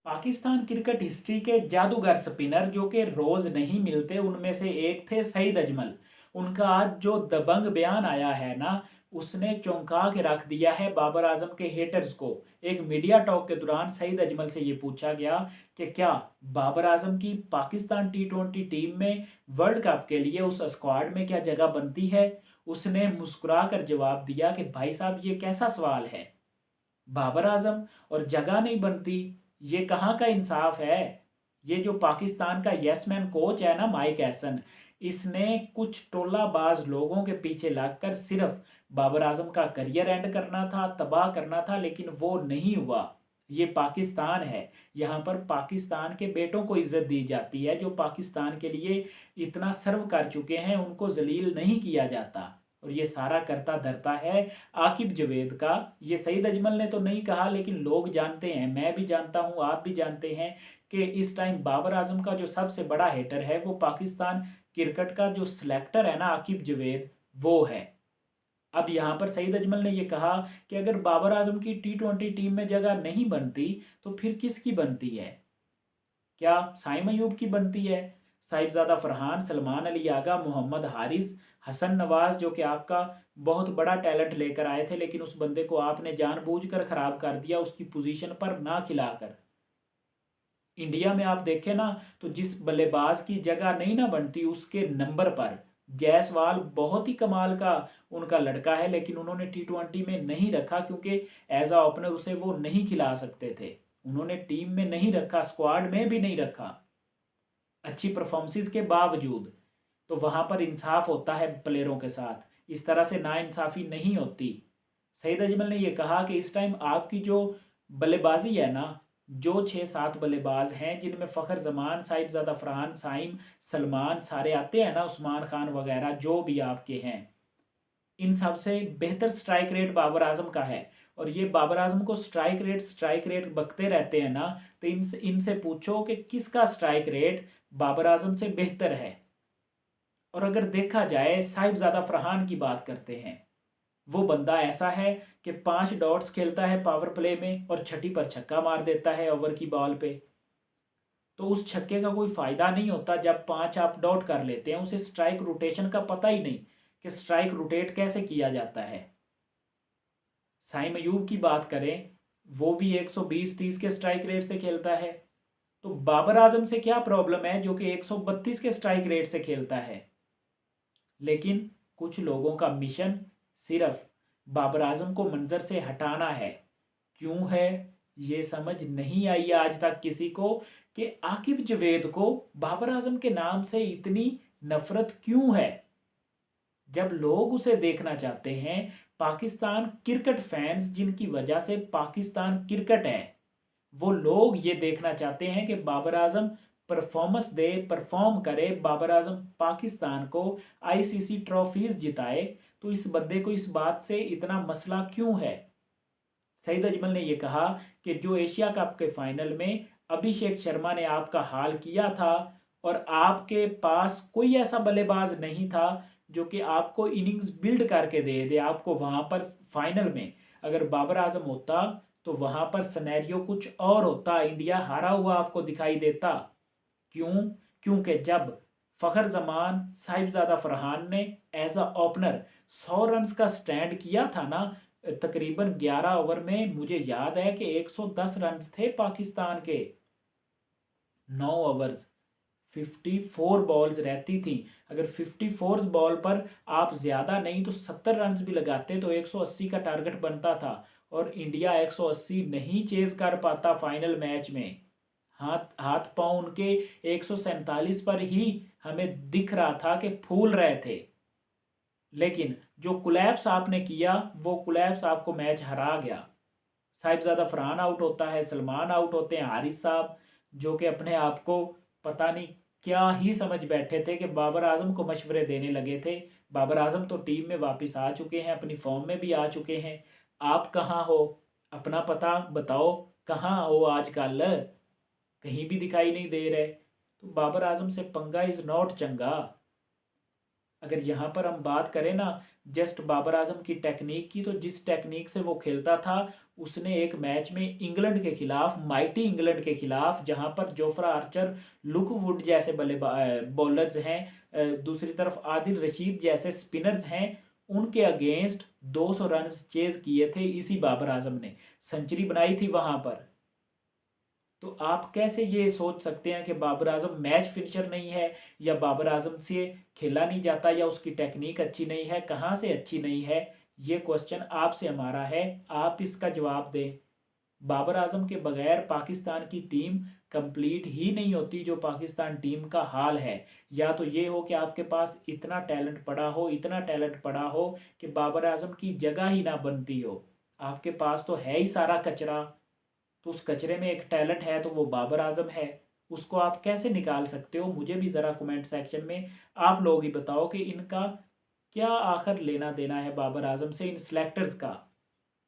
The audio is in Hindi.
पाकिस्तान क्रिकेट हिस्ट्री के जादूगर स्पिनर जो कि रोज नहीं मिलते उनमें से एक थे सईद अजमल। उनका आज जो दबंग बयान आया है ना, उसने चौंका के रख दिया है बाबर आजम के हेटर्स को। एक मीडिया टॉक के दौरान सईद अजमल से ये पूछा गया कि क्या बाबर आजम की पाकिस्तान टी20 टीम में वर्ल्ड कप के लिए उस स्क्वाड में क्या जगह बनती है। उसने मुस्कुरा कर जवाब दिया कि भाई साहब ये कैसा सवाल है, बाबर आजम और जगह नहीं बनती, ये कहाँ का इंसाफ है। ये जो पाकिस्तान का यसमैन कोच है ना, माइक एसन, इसने कुछ टोलाबाज लोगों के पीछे लगकर सिर्फ बाबर आजम का करियर एंड करना था, तबाह करना था, लेकिन वो नहीं हुआ। ये पाकिस्तान है, यहाँ पर पाकिस्तान के बेटों को इज्जत दी जाती है, जो पाकिस्तान के लिए इतना सर्व कर चुके हैं उनको जलील नहीं किया जाता। और ये सारा करता धरता है आकिब जवेद का। ये सईद अजमल ने तो नहीं कहा, लेकिन लोग जानते हैं, मैं भी जानता हूँ, आप भी जानते हैं कि इस टाइम बाबर आजम का जो सबसे बड़ा हेटर है वो पाकिस्तान क्रिकेट का जो सिलेक्टर है ना, आकिब जवेद, वो है। अब यहाँ पर सईद अजमल ने ये कहा कि अगर बाबर आजम की टी20 टीम में जगह नहीं बनती तो फिर किसकी बनती है। क्या साइम अयूब की बनती है, साहिबजादा फरहान, सलमान अली आगा, मोहम्मद हारिस, हसन नवाज, जो कि आपका बहुत बड़ा टैलेंट लेकर आए थे, लेकिन उस बंदे को आपने जानबूझकर ख़राब कर दिया उसकी पोजीशन पर ना खिलाकर। इंडिया में आप देखें ना, तो जिस बल्लेबाज की जगह नहीं ना बनती उसके नंबर पर जायसवाल बहुत ही कमाल का उनका लड़का है, लेकिन उन्होंने टी20 में नहीं रखा क्योंकि एज आ ओपनर उसे वो नहीं खिला सकते थे। उन्होंने टीम में नहीं रखा, स्क्वाड में भी नहीं रखा, अच्छी परफॉर्मेंसेस के बावजूद। तो वहाँ पर इंसाफ होता है प्लेयरों के साथ, इस तरह से नाइंसाफ़ी नहीं होती। सईद अजमल ने यह कहा कि इस टाइम आपकी जो बल्लेबाजी है ना, जो 6-7 बल्लेबाज हैं जिनमें फ़खर जमान, साहिबजादा फरहान, साइम, सलमान सारे आते हैं ना, उस्मान खान वगैरह जो भी आपके हैं, इन सबसे बेहतर स्ट्राइक रेट बाबर आजम का है। और ये बाबर आजम को स्ट्राइक रेट बकते रहते हैं ना, तो इनसे इनसे पूछो कि किसका स्ट्राइक रेट बाबर आजम से बेहतर है। और अगर देखा जाए, साहिबजादा फरहान की बात करते हैं, वो बंदा ऐसा है कि 5 डॉट्स खेलता है पावर प्ले में और छठी पर छक्का मार देता है ओवर की बॉल पे। तो उस छक्के का कोई फ़ायदा नहीं होता जब 5 आप डॉट कर लेते हैं, उसे स्ट्राइक रोटेशन का पता ही नहीं कि स्ट्राइक रोटेट कैसे किया जाता है। साइम अयूब की बात करें, वो भी 120-30 के स्ट्राइक रेट से खेलता है। तो बाबर आजम से क्या प्रॉब्लम है जो कि 132 के स्ट्राइक रेट से खेलता है। लेकिन कुछ लोगों का मिशन सिर्फ बाबर आजम को मंजर से हटाना है। क्यों है ये समझ नहीं आई आज तक किसी को कि आकिब जवेद को बाबर आजम के नाम से इतनी नफरत क्यों है। जब लोग उसे देखना चाहते हैं, पाकिस्तान क्रिकेट फैंस जिनकी वजह से पाकिस्तान क्रिकेट है, वो लोग ये देखना चाहते हैं कि बाबर आजम परफॉर्मेंस दे, परफॉर्म करे, बाबर आजम पाकिस्तान को आईसीसी ट्रॉफीज जिताए। तो इस बंदे को इस बात से इतना मसला क्यों है। सईद अजमल ने यह कहा कि जो एशिया कप के फाइनल में अभिषेक शर्मा ने आपका हाल किया था और आपके पास कोई ऐसा बल्लेबाज नहीं था जो कि आपको इनिंग्स बिल्ड करके दे दे, आपको वहाँ पर फाइनल में अगर बाबर आजम होता तो वहाँ पर सिनेरियो कुछ और होता, इंडिया हारा हुआ आपको दिखाई देता। क्यों? क्योंकि जब फ़खर जमान, साहिबजादा फरहान ने एज अ ओपनर 100 रन्स का स्टैंड किया था ना, तकरीबन 11 ओवर में मुझे याद है कि 110 रन्स थे पाकिस्तान के। 9 ओवर्स, 54 बॉल्स रहती थी। अगर 54 बॉल पर आप ज़्यादा नहीं तो 70 रन्स भी लगाते तो 180 का टारगेट बनता था। और इंडिया 180 नहीं चेज कर पाता फाइनल मैच में। हाथ हाथ पांव उनके 147 पर ही हमें दिख रहा था कि फूल रहे थे। लेकिन जो कोलैप्स आपने किया, वो कोलैप्स आपको मैच हरा गया। साहिबजादा फरहान आउट होता है, सलमान आउट होते हैं, हारिस साहब जो कि अपने आप को पता नहीं क्या ही समझ बैठे थे कि बाबर आजम को मशवरे देने लगे थे। बाबर आजम तो टीम में वापस आ चुके हैं, अपनी फॉर्म में भी आ चुके हैं। आप कहाँ हो, अपना पता बताओ, कहाँ हो आजकल, कहीं भी दिखाई नहीं दे रहे। तो बाबर आजम से पंगा इज़ नॉट चंगा। अगर यहाँ पर हम बात करें ना जस्ट बाबर आजम की टेक्निक की, तो जिस टेक्निक से वो खेलता था, उसने एक मैच में इंग्लैंड के खिलाफ, माइटी इंग्लैंड के खिलाफ, जहाँ पर जोफ्रा आर्चर, लुक वुड जैसे बॉलर्स हैं, दूसरी तरफ आदिल रशीद जैसे स्पिनर्स हैं, उनके अगेंस्ट 200 रन चेज किए थे इसी बाबर आजम ने, सेंचुरी बनाई थी वहाँ पर। तो आप कैसे ये सोच सकते हैं कि बाबर आजम मैच फिनिशर नहीं है, या बाबर आजम से खेला नहीं जाता, या उसकी टेक्निक अच्छी नहीं है? कहाँ से अच्छी नहीं है? ये क्वेश्चन आपसे हमारा है, आप इसका जवाब दें। बाबर आजम के बगैर पाकिस्तान की टीम कंप्लीट ही नहीं होती, जो पाकिस्तान टीम का हाल है। या तो ये हो कि आपके पास इतना टैलेंट पड़ा हो, इतना टैलेंट पड़ा हो कि बाबर आजम की जगह ही ना बनती हो। आपके पास तो है ही सारा कचरा, तो उस कचरे में एक टैलेंट है तो वो बाबर आजम है। उसको आप कैसे निकाल सकते हो? मुझे भी ज़रा कमेंट सेक्शन में आप लोग ही बताओ कि इनका क्या आखिर लेना देना है बाबर आजम से, इन सेलेक्टर्स का।